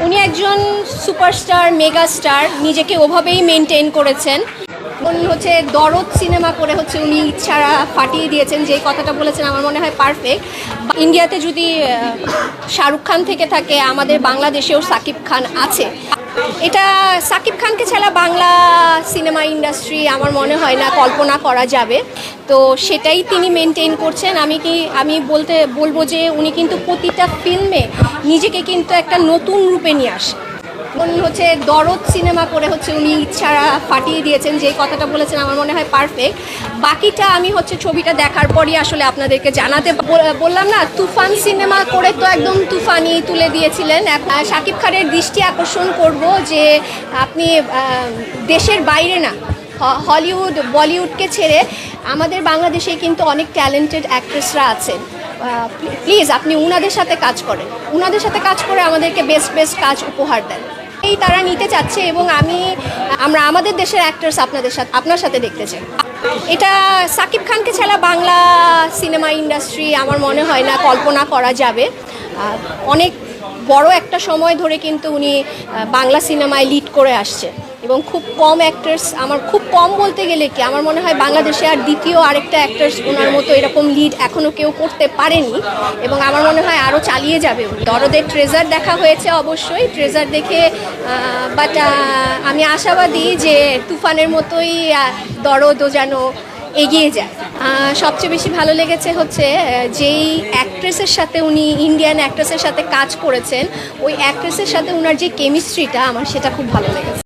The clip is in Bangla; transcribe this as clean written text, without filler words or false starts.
উনি একজন সুপারস্টার মেগাস্টার, নিজেকে ওভাবেই মেনটেন করেছেন। হচ্ছে দরদ সিনেমা করে উনি ইচ্ছারা ফাটিয়ে দিয়েছেন, যে কথাটা বলেছেন আমার মনে হয় পারফেক্ট। ইন্ডিয়াতে যদি শাহরুখ খান থেকে থাকে, আমাদের বাংলাদেশেও সাকিব খান আছে। এটা সাকিব খানকে ছাড়া বাংলা সিনেমা ইন্ডাস্ট্রি আমার মনে হয় না কল্পনা করা যাবে। তো সেটাই তিনি মেনটেন করছেন। আমি বলবো যে উনি কিন্তু প্রতিটা ফিল্মে নিজেকে কিন্তু একটা নতুন রূপে নিয়ে আসে। হচ্ছে দরদ সিনেমা করে উনি ইচ্ছারা ফাটিয়ে দিয়েছেন, যে কথাটা বলেছেন আমার মনে হয় পারফেক্ট। বাকিটা আমি ছবিটা দেখার পরই আসলে আপনাদেরকে জানাতে বললাম না। তুফান সিনেমা করে তো একদম তুফানি তুলে দিয়েছিলেন। শাকিব খানের দৃষ্টি আকর্ষণ করব যে আপনি দেশের বাইরে না, হলিউড বলিউডকে ছেড়ে আমাদের বাংলাদেশে কিন্তু অনেক ট্যালেন্টেড অ্যাক্ট্রেসরা আছেন। প্লিজ আপনি উনাদের সাথে কাজ করে আমাদেরকে বেস্ট কাজ উপহার দেন। এই তারা নিতে চাচ্ছে, এবং আমরা আমাদের দেশের অ্যাক্টরস আপনার সাথে দেখতে চাই। এটা সাকিব খানকে ছাড়া বাংলা সিনেমা ইন্ডাস্ট্রি আমার মনে হয় না কল্পনা করা যাবে। অনেক বড় একটা সময় ধরে কিন্তু উনি বাংলা সিনেমায় লিড করে আসছে, এবং খুব কম অ্যাক্টার্স, খুব কম বলতে গেলে কি আমার মনে হয় বাংলাদেশে আর দ্বিতীয় আরেকটা অ্যাক্টার্স ওনার মতো এরকম লিড এখনও কেউ করতে পারেনি, এবং আমার মনে হয় আরও চালিয়ে যাবে। দরদের ট্রেজার দেখা হয়েছে, অবশ্যই ট্রেজার দেখে, বাট আমি আশাবাদী যে তুফানের মতোই দরদও যেন এগিয়ে যায়। সবচেয়ে বেশি ভালো লেগেছে যেই অ্যাক্ট্রেসের সাথে উনি ইন্ডিয়ান অ্যাক্ট্রেসের সাথে কাজ করেছেন, ওই অ্যাক্ট্রেসের সাথে ওনার যে কেমিস্ট্রিটা, আমার সেটা খুব ভালো লেগেছে।